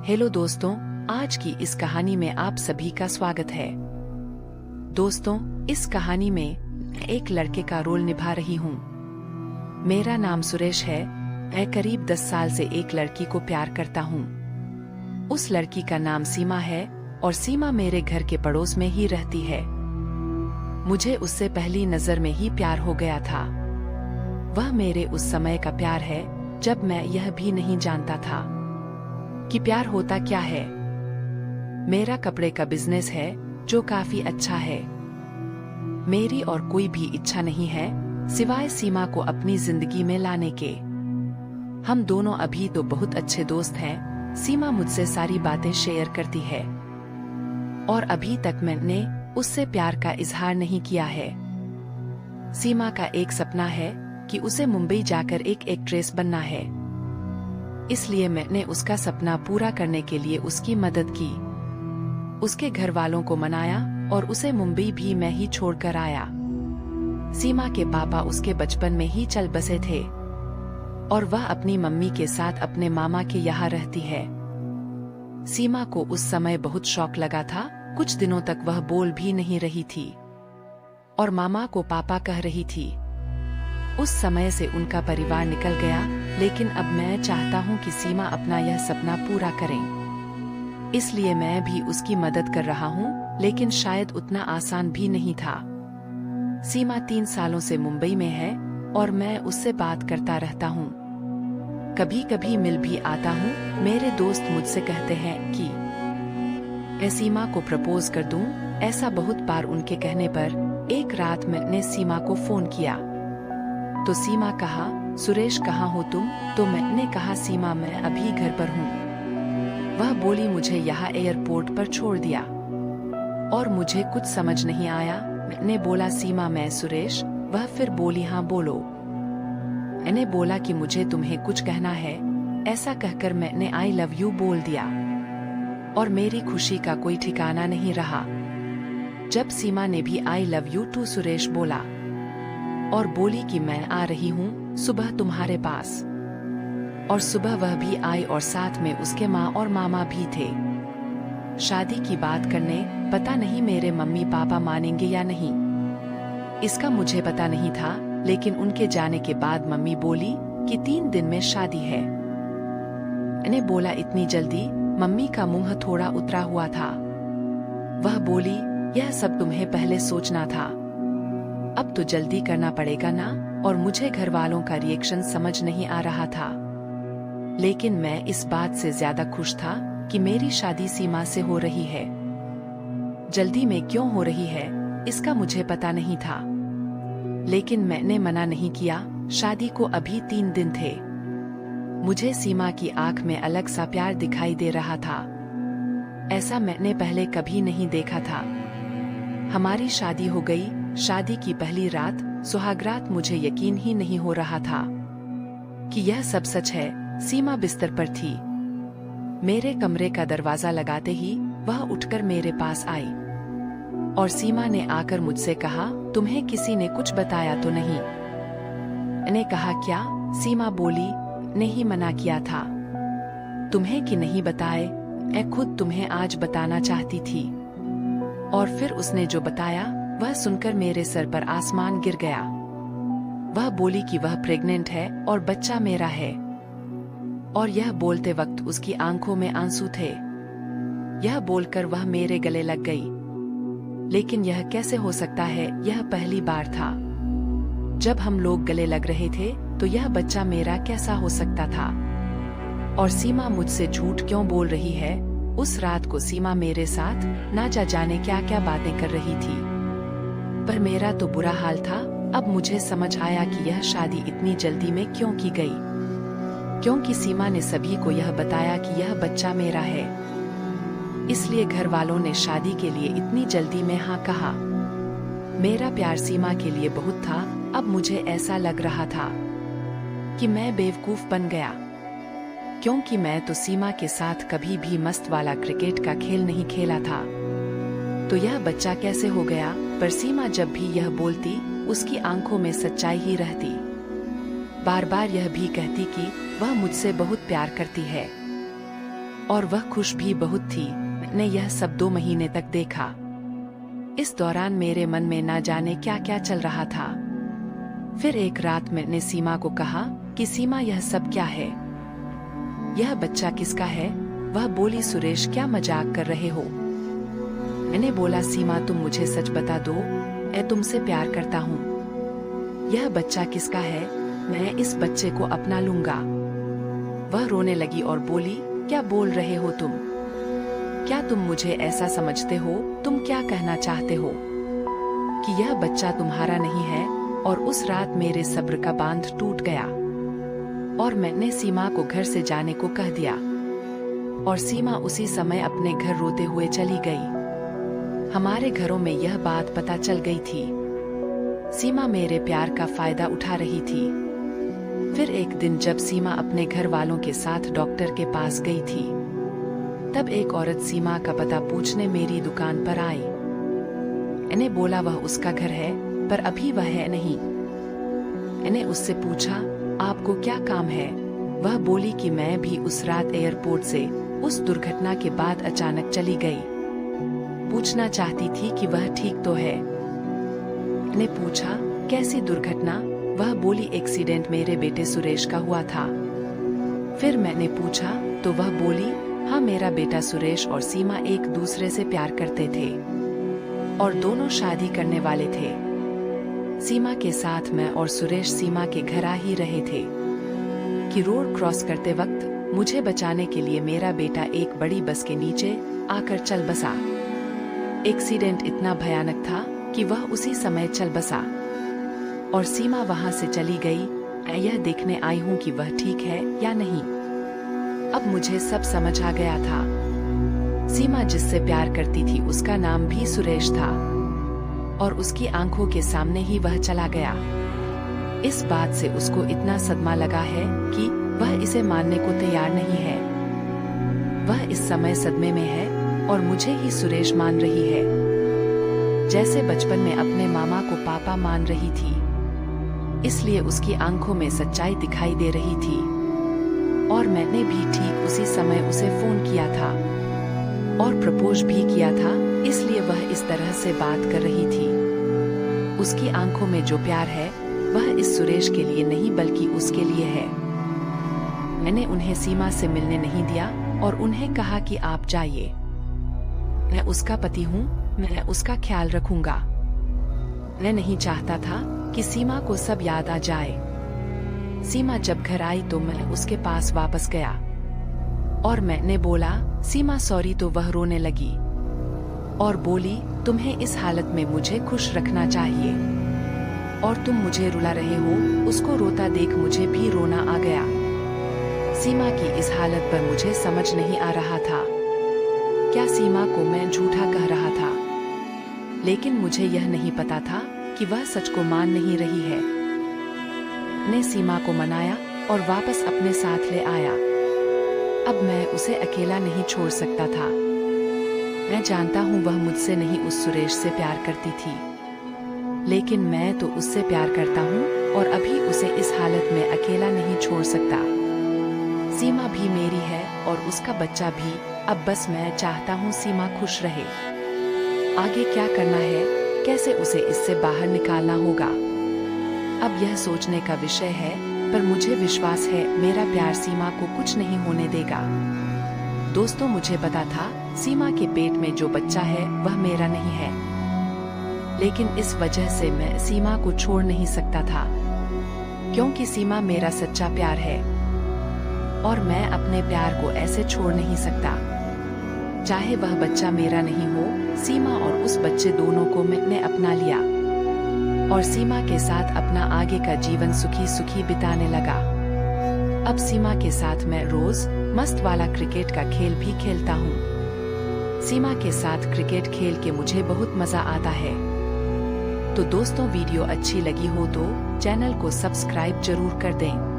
Hello दोस्तों, आज की इस कहानी में आप सभी का स्वागत है। दोस्तों, इस कहानी में एक लड़के का रोल निभा रही हूँ। मेरा नाम सुरेश है। मैं करीब 10 साल से एक लड़की को प्यार करता हूँ। उस लड़की का नाम सीमा है और सीमा मेरे घर के पड़ोस में ही रहती है। मुझे उससे पहली नजर में ही प्यार हो गया था। वह मेरे उस समय का प्यार है जब मैं यह भी नहीं जानता था कि प्यार होता क्या है। मेरा कपड़े का बिजनेस है जो काफी अच्छा है। मेरी और कोई भी इच्छा नहीं है सिवाय सीमा को अपनी जिंदगी में लाने के। हम दोनों अभी तो बहुत अच्छे दोस्त हैं। सीमा मुझसे सारी बातें शेयर करती है और अभी तक मैंने उससे प्यार का इजहार नहीं किया है। सीमा का एक सपना है कि उसे मुंबई जाकर एक एक्ट्रेस बनना है, इसलिए मैंने उसका सपना पूरा करने के लिए उसकी मदद की। उसके घर वालों को मनाया और उसे मुंबई भी मैं ही छोड़कर आया। सीमा के पापा उसके बचपन में ही चल बसे थे और वह अपनी मम्मी के साथ अपने मामा के यहाँ रहती है। सीमा को उस समय बहुत शौक लगा था। कुछ दिनों तक वह बोल भी नहीं रही थी और मामा को पापा कह रही थी। उस समय से उनका परिवार निकल गया, लेकिन अब मैं चाहता हूँ कि सीमा अपना यह सपना पूरा करें। इसलिए मैं भी उसकी मदद कर रहा हूँ, लेकिन शायद उतना आसान भी नहीं था। सीमा 3 सालों से मुंबई में है और मैं उससे बात करता रहता हूँ। कभी कभी मिल भी आता हूँ। मेरे दोस्त मुझसे कहते हैं कि मैं सीमा को प्रपोज कर दूं। ऐसा बहुत बार उनके कहने पर एक रात मैंने सीमा को फोन किया तो सीमा कहा, सुरेश कहाँ हो तुम? तो मैंने कहा, सीमा मैं अभी घर पर हूँ। वह बोली, मुझे यहाँ एयरपोर्ट पर छोड़ दिया और मुझे कुछ समझ नहीं आया। मैंने बोला, सीमा मैं सुरेश। वह फिर बोली, हाँ बोलो। मैंने बोला कि मुझे तुम्हें कुछ कहना है। ऐसा कहकर मैंने आई लव यू बोल दिया और मेरी खुशी का कोई ठिकाना नहीं रहा जब सीमा ने भी I love you too Suresh बोला और बोली कि मैं आ रही हूँ सुबह तुम्हारे पास। और सुबह वह भी आई और साथ में उसके माँ और मामा भी थे शादी की बात करने। पता नहीं मेरे मम्मी पापा मानेंगे या नहीं, इसका मुझे पता नहीं था, लेकिन उनके जाने के बाद मम्मी बोली कि 3 दिन में शादी है। मैंने बोला, इतनी जल्दी? मम्मी का मुंह थोड़ा उतरा हुआ था। वह बोली, यह सब तुम्हें पहले सोचना था, अब तो जल्दी करना पड़ेगा ना। और मुझे घर वालों का रिएक्शन समझ नहीं आ रहा था, लेकिन मैं इस बात से ज्यादा खुश था कि मेरी शादी सीमा से हो रही है। जल्दी में क्यों हो रही है इसका मुझे पता नहीं था, लेकिन मैंने मना नहीं किया। शादी को अभी 3 दिन थे। मुझे सीमा की आंख में अलग सा प्यार दिखाई दे रहा था। ऐसा मैंने पहले कभी नहीं देखा था। हमारी शादी हो गई। शादी की पहली रात सुहागरात मुझे यकीन ही नहीं हो रहा था कि यह सब सच है। सीमा बिस्तर पर थी। मेरे कमरे का दरवाजा लगाते ही वह उठकर मेरे पास आई और सीमा ने आकर मुझसे कहा, तुम्हें किसी ने कुछ बताया तो नहीं? मैंने कहा, क्या? सीमा बोली, नहीं मना किया था तुम्हें कि नहीं बताए। मैं खुद तुम्हें आज बताना चाहती थी। और फिर उसने जो बताया वह सुनकर मेरे सर पर आसमान गिर गया। वह बोली कि वह प्रेग्नेंट है और बच्चा मेरा है। और यह बोलते वक्त उसकी आंखों में आंसू थे। यह बोलकर वह मेरे गले लग गई। लेकिन यह कैसे हो सकता है? यह पहली बार था जब हम लोग गले लग रहे थे, तो यह बच्चा मेरा कैसा हो सकता था? और सीमा मुझसे झूठ क्यों बोल रही है? उस रात को सीमा मेरे साथ ना जाने क्या क्या बातें कर रही थी, पर मेरा तो बुरा हाल था। अब मुझे समझ आया कि यह शादी इतनी जल्दी में क्यों की गई, क्योंकि सीमा ने सभी को यह बताया कि यह बच्चा मेरा है। इसलिए घर वालों ने शादी के लिए इतनी जल्दी में हाँ कहा। मेरा प्यार सीमा के लिए बहुत था। अब मुझे ऐसा लग रहा था कि मैं बेवकूफ बन गया, क्योंकि मैं तो सीमा के साथ कभी भी मस्त वाला क्रिकेट का खेल नहीं खेला था। तो यह बच्चा कैसे हो गया? पर सीमा जब भी यह बोलती उसकी आंखों में सच्चाई ही रहती। बार बार यह भी कहती कि वह मुझसे बहुत प्यार करती है। और वह खुश भी बहुत थी। मैंने यह सब 2 महीने तक देखा। इस दौरान मेरे मन में ना जाने क्या क्या चल रहा था। फिर एक रात मैंने सीमा को कहा कि सीमा, यह सब क्या है? यह बच्चा किसका है? वह बोली, सुरेश, क्या मजाक कर रहे हो? मैंने बोला, सीमा, तुम मुझे सच बता दो, मैं तुमसे प्यार करता हूँ। यह बच्चा किसका है? मैं इस बच्चे को अपना लूंगा। वह रोने लगी और बोली, क्या बोल रहे हो तुम? क्या तुम मुझे ऐसा समझते हो? तुम क्या कहना चाहते हो कि यह बच्चा तुम्हारा नहीं है? और उस रात मेरे सब्र का बांध टूट गया और मैंने सीमा को घर से जाने को कह दिया और सीमा उसी समय अपने घर रोते हुए चली गई। हमारे घरों में यह बात पता चल गई थी। सीमा मेरे प्यार का फायदा उठा रही थी। फिर एक दिन जब सीमा अपने घर वालों के साथ डॉक्टर के पास गई थी, तब एक औरत सीमा का पता पूछने मेरी दुकान पर आई। मैंने बोला, वह उसका घर है, पर अभी वह है नहीं। मैंने उससे पूछा, आपको क्या काम है? वह बोली कि मैं भी उस रात एयरपोर्ट से उस दुर्घटना के बाद अचानक चली गई। पूछना चाहती थी कि वह ठीक तो है। मैंने पूछा, कैसी दुर्घटना? वह बोली, एक्सीडेंट मेरे बेटे सुरेश का हुआ था। फिर मैंने पूछा तो वह बोली, हाँ, मेरा बेटा सुरेश और सीमा एक दूसरे से प्यार करते थे और दोनों शादी करने वाले थे। सीमा के साथ मैं और सुरेश सीमा के घर आ ही रहे थे कि रोड क्रॉस करते वक्त मुझे बचाने के लिए मेरा बेटा एक बड़ी बस के नीचे आकर चल बसा। एक्सीडेंट इतना भयानक था कि वह उसी समय चल बसा और सीमा वहां से चली गई। मैं यह देखने आई हूँ कि वह ठीक है या नहीं। अब मुझे सब समझ आ गया था। सीमा जिससे प्यार करती थी उसका नाम भी सुरेश था और उसकी आंखों के सामने ही वह चला गया। इस बात से उसको इतना सदमा लगा है कि वह इसे मानने को तैयार नहीं है। वह इस समय सदमे में है और मुझे ही सुरेश मान रही है, जैसे बचपन में अपने मामा को पापा मान रही थी। इसलिए उसकी आंखों में सच्चाई दिखाई दे रही थी और मैंने भी ठीक उसी समय उसे फोन किया था और प्रपोज भी किया था। इसलिए वह इस तरह से बात कर रही थी। उसकी आंखों में जो प्यार है वह इस सुरेश के लिए नहीं बल्कि उसके लिए है। मैंने उन्हें सीमा से मिलने नहीं दिया और उन्हें कहा कि आप जाइए, मैं उसका पति हूँ, मैं उसका ख्याल रखूंगा। मैं नहीं चाहता था कि सीमा को सब याद आ जाए। सीमा जब घर आई तो मैं उसके पास वापस गया और मैंने बोला, सीमा सॉरी, तो वह रोने लगी और बोली, तुम्हें इस हालत में मुझे खुश रखना चाहिए और तुम मुझे रुला रहे हो। उसको रोता देख मुझे भी रोना आ गया। सीमा की इस हालत पर मुझे समझ नहीं आ रहा था, क्या सीमा को मैं झूठा कह रहा था, लेकिन मुझे यह नहीं पता था कि वह सच को मान नहीं रही है। मैंने सीमा को मनाया और वापस अपने साथ ले आया। अब मैं उसे अकेला नहीं छोड़ सकता था। मैं जानता हूँ वह मुझसे नहीं उस सुरेश से प्यार करती थी, लेकिन मैं तो उससे प्यार करता हूँ और अभी उसे इस हालत में अकेला नहीं छोड़ सकता। सीमा भी मेरी है और उसका बच्चा भी। अब बस मैं चाहता हूँ सीमा खुश रहे। आगे क्या करना है, कैसे उसे इससे बाहर निकालना होगा, अब यह सोचने का विषय है, पर मुझे विश्वास है मेरा प्यार सीमा को कुछ नहीं होने देगा। दोस्तों, मुझे पता था सीमा के पेट में जो बच्चा है वह मेरा नहीं है, लेकिन इस वजह से मैं सीमा को छोड़ नहीं सकता था, क्योंकि सीमा मेरा सच्चा प्यार है और मैं अपने प्यार को ऐसे छोड़ नहीं सकता। चाहे वह बच्चा मेरा नहीं हो, सीमा और उस बच्चे दोनों को मैंने अपना लिया और सीमा के साथ अपना आगे का जीवन सुखी सुखी बिताने लगा। अब सीमा के साथ मैं रोज मस्त वाला क्रिकेट का खेल भी खेलता हूँ। सीमा के साथ क्रिकेट खेल के मुझे बहुत मजा आता है। तो दोस्तों, वीडियो अच्छी लगी हो तो चैनल को सब्सक्राइब जरूर कर दें।